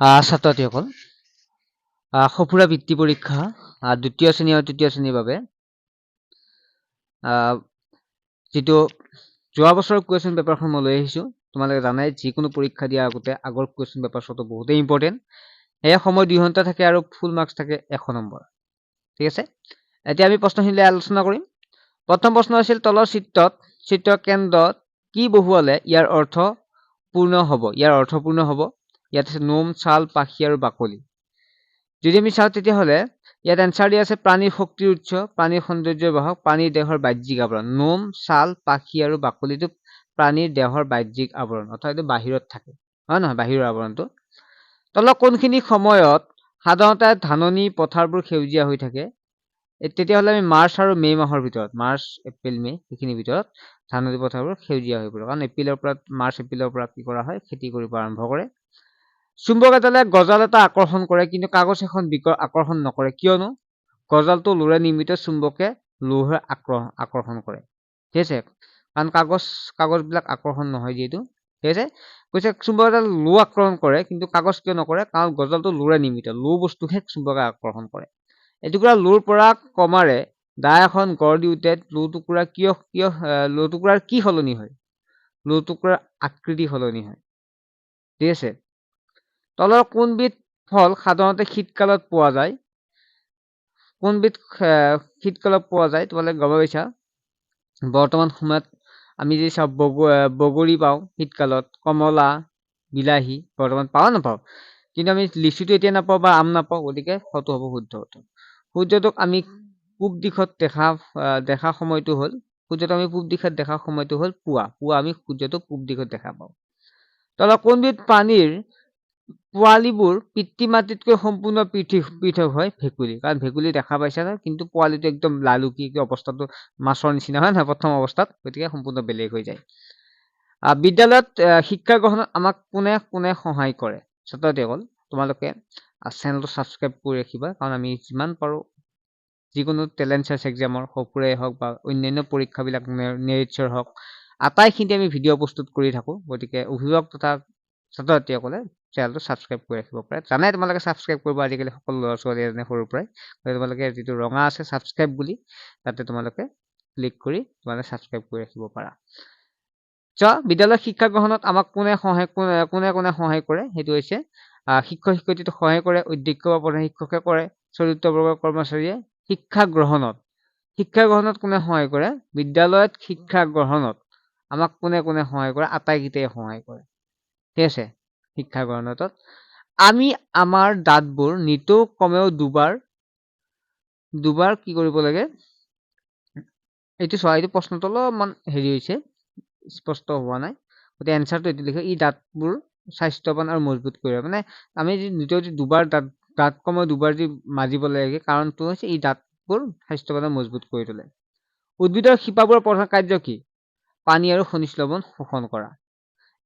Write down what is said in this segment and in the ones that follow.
ছাত্ৰ-ছাত্ৰীসকল, সঁফুৰা বৃত্তি পৰীক্ষা দ্বিতীয় শ্ৰেণী আৰু তৃতীয় শ্ৰেণীৰ বাবে যিটো যোৱা বছৰৰ কুৱেশ্যন পেপাৰখন মই লৈ আহিছোঁ। তোমালোকে জানাই যিকোনো পৰীক্ষা দিয়াৰ আগতে আগৰ কুৱেশ্যন পেপাৰ চোৱাটো বহুতেই ইম্পৰ্টেণ্ট। সেয়া সময় 2 ঘণ্টা থাকে আৰু ফুল মাৰ্কছ থাকে 100 নম্বৰ। ঠিক আছে, এতিয়া আমি প্ৰশ্নখিনি আলোচনা কৰিম। প্ৰথম প্ৰশ্ন আছিল তলৰ চিত্ৰৰ কেন্দ্ৰত কি বহুৱালে ইয়াৰ অৰ্থ পূৰ্ণ হ'ব। ইয়াত আছে নোম, ছাল, পাখি আৰু বাকলি। যদি আমি চাওঁ তেতিয়াহ'লে ইয়াত এনচাৰ দিয়া আছে প্ৰাণীৰ শক্তিৰ উৎস, প্ৰাণীৰ সৌন্দৰ্যৰ বাহক, প্ৰাণীৰ দেহৰ বাহ্যিক আৱৰণ। নোম, ছাল, পাখি আৰু বাকলিটো প্ৰাণীৰ দেহৰ বাহ্যিক আৱৰণ, অৰ্থাৎ এইটো বাহিৰত থাকে, হয় নহয়, বাহিৰৰ আৱৰণটো। তলৰ কোনখিনি সময়ত সাধাৰণতে ধাননি পথাৰবোৰ সেউজীয়া হৈ থাকে? তেতিয়াহ'লে আমি মাৰ্চ আৰু মে' মাহৰ ভিতৰত, মাৰ্চ, এপ্ৰিল, মে' সেইখিনিৰ ভিতৰত ধাননি পথাৰবোৰ সেউজীয়া হৈ পৰে, কাৰণ মাৰ্চ এপ্ৰিলৰ পৰা কি কৰা হয়, খেতি কৰিব আৰম্ভ কৰে। চুম্বক এডালে গজাল এটা আকৰ্ষণ কৰে, কিন্তু কাগজ এখন আকৰ্ষণ নকৰে, কিয়নো? গজালটো লোৰে নিৰ্মিত, চুম্বকে লোহে আকৰ্ষণ কৰে। ঠিক আছে, কাৰণ কাগজবিলাক আকৰ্ষণ নহয় যিহেতু। ঠিক আছে, কৈছে চুম্বক এডাল লো আকৰ্ষণ কৰে, কিন্তু কাগজ কিয় নকৰে? কাৰণ গজালটো লোৰে নিৰ্মিত, লো বস্তুহে চুম্বকে আকৰ্ষণ কৰে। এটুকুৰা লোৰ পৰা কমাৰে দা এখন গঢ় দিওঁতে লো টুকুৰাৰ কি সলনি হয়? লো টুকুৰাৰ আকৃতি সলনি হয়। ঠিক আছে, তলৰ কোনবিধ ফল সাধাৰণতে শীতকালত পোৱা যায়? তোমালোকে গম পাইছা। বৰ্তমান সময়ত আমি যদি চাওঁ বগৰী পাওঁ শীতকালত, কমলা, বিলাহী বৰ্তমান পাওঁ নাপাওঁ? কিন্তু আমি লিচুটো এতিয়া নাপাওঁ বা আম নাপাওঁ, গতিকে সেইটো হ'ব শুদ্ধ উত্তৰ। সূৰ্যটোক আমি পূব দিশত দেখা সময়টো হ'ল পুৱা। আমি সূৰ্যটোক পূব দিশত দেখা পাওঁ। তলৰ কোনবিধ প্ৰাণীৰ পোৱালীবোৰ পিতৃ মাতৃতকৈ সম্পূৰ্ণ পৃথক হয়? ভেকুলী। কাৰণ ভেকুলী দেখা পাইছা নহয়, কিন্তু পোৱালীটো একদম লালুকি অৱস্থাটো মাছৰ নিচিনা, হয় নহয়, প্ৰথম অৱস্থাত, গতিকে সম্পূৰ্ণ বেলেগ হৈ যায়। বিদ্যালয়ত শিক্ষা গ্ৰহণত আমাক কোনে কোনে সহায় কৰে? ছাত্ৰ-ছাত্ৰীসকল, তোমালোকে চেনেলটো ছাবস্ক্ৰাইব কৰি ৰাখিবা, কাৰণ আমি যিমান পাৰোঁ যিকোনো টেলেণ্ট চাৰ্চ এক্সামৰ সঁফুৰাই হওক বা অন্যান্য পৰীক্ষাবিলাক নেৰিটছৰ হওক, আটাইখিনি আমি ভিডিঅ' প্ৰস্তুত কৰি থাকোঁ। গতিকে অভিভাৱক তথা ছাত্ৰ-ছাত্ৰীসকলে চেনেলটো ছাবস্ক্ৰাইব কৰি ৰাখিব পাৰে। জানাই তোমালোকে ছাবস্ক্ৰাইব কৰিব আজিকালি সকলো ল'ৰা ছোৱালী এনে সৰুৰ পৰাই। তোমালোকে যিটো ৰঙা আছে ছাবস্ক্ৰাইব বুলি, তাতে তোমালোকে ক্লিক কৰি তোমালোকে ছাবস্ক্ৰাইব কৰি ৰাখিব পাৰা। বিদ্যালয়ৰ শিক্ষা গ্ৰহণত আমাক কোনে কোনে সহায় কৰে? সেইটো হৈছে শিক্ষক শিক্ষয়িত্ৰীক সহায় কৰে, অধ্যক্ষ বা প্ৰধান শিক্ষকে কৰে, চতুৰ্থ বৰ্গৰ কৰ্মচাৰীয়ে। শিক্ষা গ্ৰহণত কোনে সহায় কৰে? বিদ্যালয়ত শিক্ষা গ্ৰহণত আমাক কোনে সহায় কৰে? আটাইকেইটাই সহায় কৰে। ঠিক আছে, শিক্ষা গ্ৰহণত আমি আমাৰ দাঁতবোৰ নিতৌ কমেও দুবাৰ কি কৰিব লাগে? এইটো চোৱা, এইটো প্ৰশ্নটো অলপমান হৈছে, স্পষ্ট হোৱা নাই, গতিকে এনচাৰটো এইটো লিখে, ই দাঁতবোৰ স্বাস্থ্যৱান আৰু মজবুত কৰে। মানে আমি নিতৌ দুবাৰ দাঁত কমেও দুবাৰ যি মাজিব লাগে, কাৰণটো হৈছে ই দাঁতবোৰ স্বাস্থ্যৱান আৰু মজবুত কৰি তোলে। উদ্ভিদৰ শিপাবোৰৰ প্ৰধান কাৰ্য কি? পানী আৰু খনিজ লৱণ শোষণ কৰা।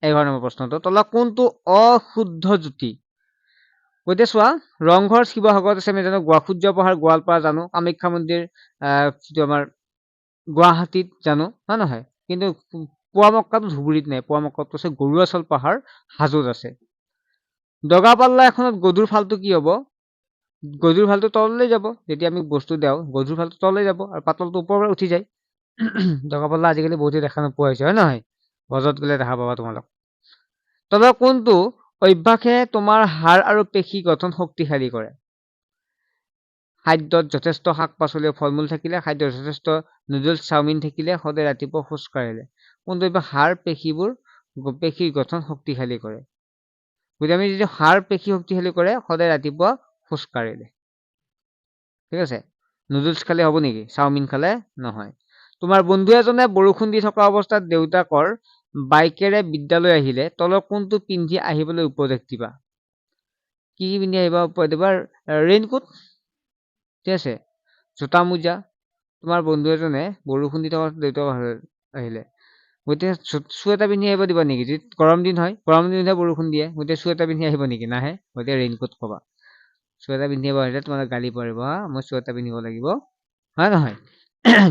11 নম্বৰ প্ৰশ্নটো, তলত কোনটো অশুদ্ধ যুক্তি? গতিকে চোৱা, ৰংঘৰ শিৱসাগৰত আছে, আমি জানো। সূৰ্য পাহাৰ গোৱালপাৰা জানো। কামাখ্যা মন্দিৰ যিটো আমাৰ গুৱাহাটীত জানো, হয় নহয়? কিন্তু পুৱামক্কাটো ধুবুৰীত নাই, পুৱামক্কাটো আছে গৰুৱাচল পাহাৰ হাজোত আছে। দগাপাল্লা এখনত গধুৰ ফালটো কি হ'ব? গধুৰ ফালটো তললৈ যাব। যেতিয়া আমি বস্তু দিওঁ, গধুৰ ফালটো তললৈ যাব আৰু পাতলটো ওপৰলৈ উঠি যায়। দগাপাল্লা আজিকালি বহুতে দেখা নোপোৱা হৈছে, হয় নহয়? বজাৰত গ'লে দেখা পাবা তোমালোক। তলৰ কোনটো অভ্যাসে তোমাৰ হাড় আৰু পেশী গঠন শক্তিশালী কৰে? খাদ্যত যথেষ্ট শাক পাচলি ফল মূল থাকিলে, খাদ্যত যথেষ্ট নুডলছ চাওমিন থাকিলে, সদায় ৰাতিপুৱা খোজ কাঢ়িলে। কোনটো অভ্যাস হাড় পেশীৰ গঠন শক্তিশালী কৰে? গতিকে আমি যদি হাড় পেশী শক্তিশালী কৰে, সদায় ৰাতিপুৱা খোজ কাঢ়িলে। ঠিক আছে, নুডলছ খালে হ'ব নেকি? চাওমিন খালে নহয়। তোমাৰ বন্ধু এজনে বৰষুণ দি থকা অৱস্থাত দেউতাকৰ বাইকেৰে বিদ্যালয় আহিলে, তলৰ কোনটো পিন্ধি আহিবলৈ উপদেশ দিবা? কি পিন্ধি আহিবা উপদেশ দিবা? ৰেইনকোট। ঠিক আছে, জোতা মোজা। তোমাৰ বন্ধু এজনে বৰষুণ দি থকা দেউতাক আহিলে, গতিকে চুৱেটাৰ পিন্ধি আহিব দিবা নেকি? যদি গৰম দিন হয়, বৰষুণ দিয়ে, গতিকে চুৱেটাৰ পিন্ধি আহিব নেকি? নাহে, গতিকে ৰেইনকোট ক'বা। চুৱেটাৰ পিন্ধি আহিলে তোমালোকে গালি পাৰিব, মই চুৱেটাৰ পিন্ধিব লাগিব, হয় নহয়?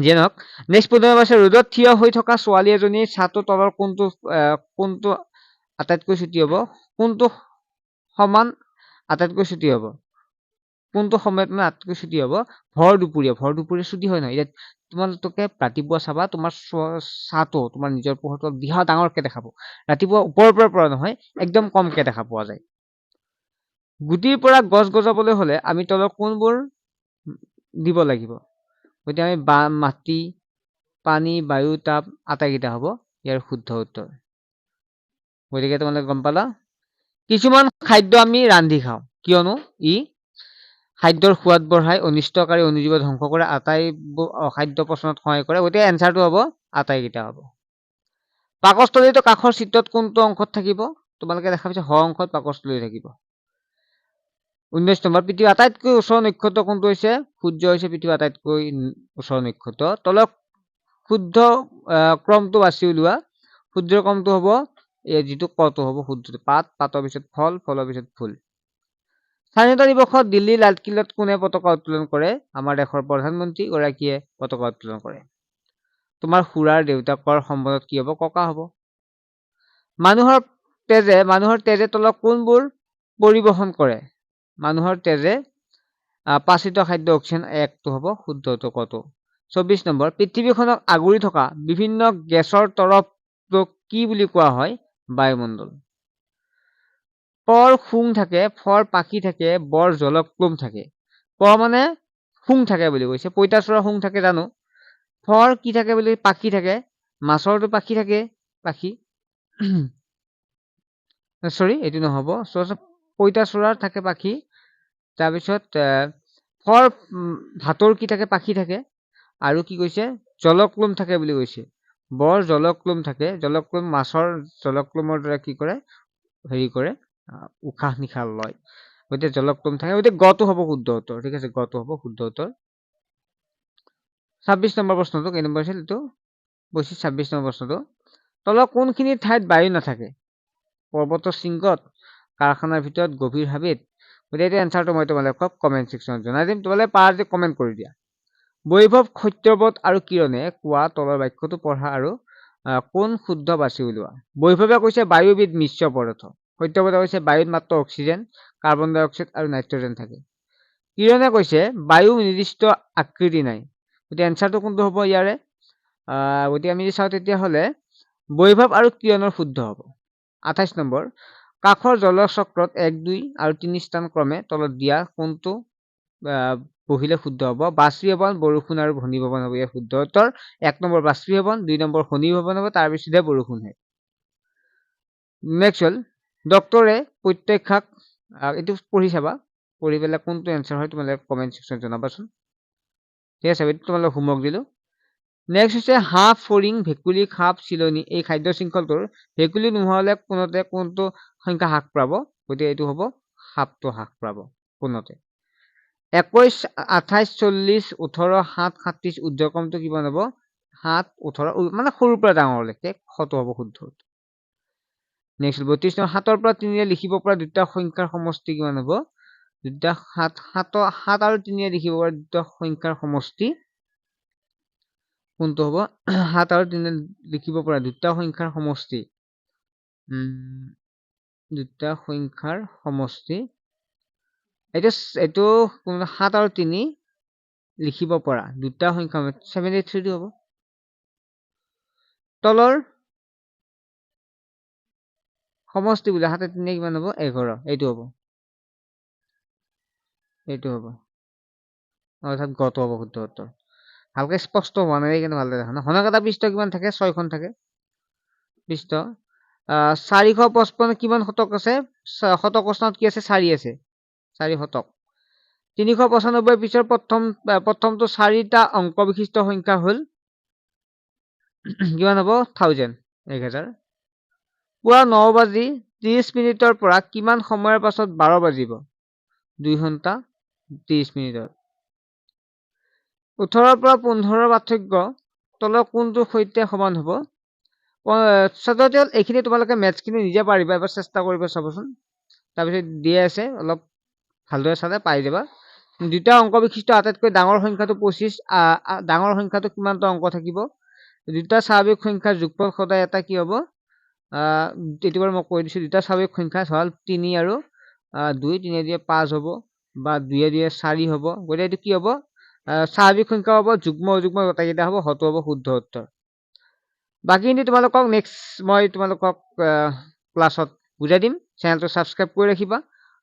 যিয়ে নহওক, নেক্সট 15 বছৰ ৰ'দত থিয় হৈ থকা ছোৱালী এজনীৰ ছাটো তলৰ কোনটো আটাইতকৈ ছুটি হ'ব? কোনটো সমান আটাইতকৈ ছুটি হ'ব কোনটো সময়ত মানে আটাইতকৈ ছুটি হ'ব ভৰ দুপৰীয়া ছুটি হয় নহয় এতিয়া তোমালোকে ৰাতিপুৱা চাবা তোমাৰ চাহটো তোমাৰ নিজৰ পোহৰটো বিৰাট ডাঙৰকে দেখাব ৰাতিপুৱা ওপৰৰ পৰা পৰা নহয় একদম কমকে দেখা পোৱা যায় গুটিৰ পৰা গছ গজাবলৈ হলে আমি তলৰ কোনবোৰ দিব লাগিব গতিকে আমি মাটি পানী বায়ু তাপ আটাইকেইটা হ'ব ইয়াৰ শুদ্ধ উত্তৰ গতিকে তোমালোকে গম পালা কিছুমান খাদ্য আমি ৰান্ধি খাওঁ কিয়নো ই খাদ্যৰ সোৱাদ বঢ়াই অনিষ্টকাৰী অণুজীৱ ধ্বংস কৰে আটাইবোৰ খাদ্য পচনত সহায় কৰে গতিকে এনচাৰটো হ'ব আটাইকেইটা হ'ব পাকস্থলীটো কাষৰ চিত্ৰত কোনটো অংশত থাকিব তোমালোকে দেখা পাইছা হ অংশত পাকস্থলী থাকিব 19 নম্বৰ পৃথিৱীৰ আটাইতকৈ ওচৰৰ নক্ষত্ৰ কোনটো হৈছে সূৰ্য হৈছে পৃথিৱীৰ আটাইতকৈ ওচৰৰ নক্ষত্ৰ তলত শুদ্ধ ক্ৰমটো বাছি উলিওৱা সূৰ্যৰ ক্ৰমটো হ'ব যিটো কটো হ'ব শুদ্ধ পাতৰ পিছত ফল ফলৰ পিছত ফুল স্বাধীনতা দিৱসত দিল্লী লালকিল্লাত কোনে পতাকা উত্তোলন কৰে আমাৰ দেশৰ প্ৰধানমন্ত্ৰী গৰাকীয়ে পতাকা উত্তোলন কৰে তোমাৰ খুৰাৰ দেউতাকৰ সম্বন্ধত কি হ'ব ককা হ'ব মানুহৰ তেজে তলত কোনবোৰ পৰিবহন কৰে মানুহৰ তেজে পাচিত খাদ্য অক্সিজেন একটো হ'ব শুদ্ধটো কটো 24 নম্বৰ পৃথিৱীখনক আগুৰি থকা বিভিন্ন গেছৰ তৰফটোক কি বুলি কোৱা হয় বায়ুমণ্ডল পৰ শুং থাকে ফৰ পাখি থাকে বৰ জলক্লুম থাকে পৰ মানে শুং থাকে বুলি কৈছে পঁইতাচোৰা শুং থাকে জানো ফৰ কি থাকে বুলি পাখি থাকে মাছৰটো পাখি থাকে পাখি সৰি এইটো নহ'ব পঁইতাচোৰাৰ থাকে পাখি তাৰপিছত ফৰ ভাতৰ কি থাকে পাখি থাকে আৰু কি কৈছে জলক্লুম থাকে বুলি কৈছে বৰ জলক্লুম থাকে জলক্লুম মাছৰ জলক্লুমৰ দৰে কি কৰে হেৰি কৰে উশাহ নিশাহ লয় গতিকে জলক্লুম থাকে গতিকে গটো হ'ব শুদ্ধ উত্তৰ ঠিক আছে গটো হ'ব শুদ্ধ উত্তৰ 26 নম্বৰ প্ৰশ্নটো কেই নম্বৰ আছিল এইটো 26 নম্বৰ প্ৰশ্নটো তলৰ কোনখিনি ঠাইত বায়ু নাথাকে পৰ্বতৰ শৃংগত কাৰখানাৰ ভিতৰত গভীৰ হাবিত গতিকে এইটো এনচাৰটো মই তোমালোকক কমেণ্ট ছেকশ্যনত জনাই দিম তোমালোকে পাৰা যদি কমেণ্ট কৰি দিয়া বৈভৱ সত্যব্ৰত আৰু কিৰণে কোৱা তলৰ বাক্যটো পঢ়া আৰু কোন শুদ্ধ বাছি উলিওৱা বৈভৱে কৈছে বায়ুবিধ মিশ্ৰ পদাৰ্থ সত্যব্ৰতে কৈছে বায়ুত মাত্ৰ অক্সিজেন কাৰ্বন ডাই অক্সাইড আৰু নাইট্ৰজেন থাকে কিৰণে কৈছে বায়ু নিৰ্দিষ্ট আকৃতি নাই গতিকে এনচাৰটো কোনটো হ'ব ইয়াৰে গতিকে আমি যদি চাওঁ তেতিয়াহ'লে বৈভৱ আৰু কিৰণৰ শুদ্ধ হ'ব 28 নম্বৰ কাষৰ জলচক্ৰত 1 2 আৰু 3 স্থান ক্ৰমে তলত দিয়া কোনটো বহিলে শুদ্ধ হ'ব বাষ্পীভৱন বৰষুণ আৰু ঘনীভৱন হ'ব ইয়াৰ শুদ্ধ উত্তৰ 1 নম্বৰ বাষ্পীভৱন 2 নম্বৰ ঘনীভৱন হ'ব তাৰ পিছতহে বৰষুণ হয় নেক্সট হ'ল ডক্টৰে প্ৰত্যক্ষাক এইটো পঢ়ি চাবা পঢ়ি পেলাই কোনটো এনচাৰ হয় তোমালোকে কমেণ্ট ছেকশ্যনত জনাবাচোন ঠিক আছে এইটো তোমালোকক হোমৱৰ্ক দিলোঁ নেক্সট হৈছে হাঁহ ফৰিং ভেকুলী সাপ চিলনী এই খাদ্য শৃংখলটোৰ ভেকুলী নোহোৱা হ'লে কোনোতে কোনটো সংখ্যা হ্ৰাস পাব গতিকে এইটো হ'ব সাপটো হ্ৰাস পাব কোনোতে 21 28 40 18 7 37 উৰ্ধক্ৰমটো কিমান হ'ব 7 18 মানে সৰুৰ পৰা ডাঙৰলৈকে শটো হ'ব শুদ্ধ নেক্সট 32 নম্বৰ 7 পৰা 3 লিখিব পৰা দুটা সংখ্যাৰ সমষ্টি কিমান হ'ব দুটা 7 আৰু 3 লিখিব পৰা দুটা সংখ্যাৰ সমষ্টি কোনটো হ'ব 7 আৰু 3 লিখিব পৰা দুটা সংখ্যাৰ সমষ্টি দুটা সংখ্যাৰ সমষ্টি এইটো 7 আৰু 3 লিখিব পৰা দুটা সংখ্যা 73 হ'ব তলৰ সমষ্টি বোলে 7 3 কিমান হ'ব 11 এইটো হ'ব অৰ্থাৎ গটো হ'ব শুদ্ধ উত্তৰ ভালকে স্পষ্ট হোৱা নাই কিন্তু ভালকে দেখা না ঘনক এটা পৃষ্ঠ কিমান থাকে 6খন থাকে পৃষ্ঠ 455 কিমান শতক আছে শতক প্ৰশ্নত কি আছে 4 আছে 4 শতক 395 পিছৰ প্ৰথমটো 4টা অংক বিশিষ্ট সংখ্যা হ'ল কিমান হ'ব 1000 পুৱা 9 বাজি 30 মিনিটৰ পৰা কিমান সময়ৰ পাছত 12 বাজিব 2 ঘণ্টা 30 মিনিটৰ 18 পৰা 15 পাৰ্থক্য তলৰ কোনটোৰ সৈতে সমান হ'ব ছাত্ৰছাত্ৰীসকল এইখিনি তোমালোকে মেথছখিনি নিজে পাৰিবা এবাৰ চেষ্টা কৰিব চাবচোন তাৰপিছত দিয়ে আছে অলপ ভালদৰে চালে পাই যাবা দুটা অংক বিশিষ্ট আটাইতকৈ ডাঙৰ সংখ্যাটো 25 ডাঙৰ সংখ্যাটো কিমানটা অংক থাকিব দুটা স্বাভাৱিক সংখ্যাৰ যোগফল সদায় এটা কি হ'ব এইটো বাৰু মই কৈ দিছোঁ দুটা স্বাভাৱিক সংখ্যা হ'ল 3 আৰু 2 3 দিয়ে 5 হ'ব বা 2 দিয়ে 4 হ'ব গতিকে এইটো কি হ'ব স্বাভাৱিক সংখ্যা হ'ব যুগ্ম অযুগ্ম গোটেইকেইটা হ'ব হৰটো হ'ব শুদ্ধ উত্তৰ বাকীখিনি তোমালোকক নেক্সট মই তোমালোকক ক্লাছত বুজাই দিম চেনেলটো ছাবস্ক্ৰাইব কৰি ৰাখিবা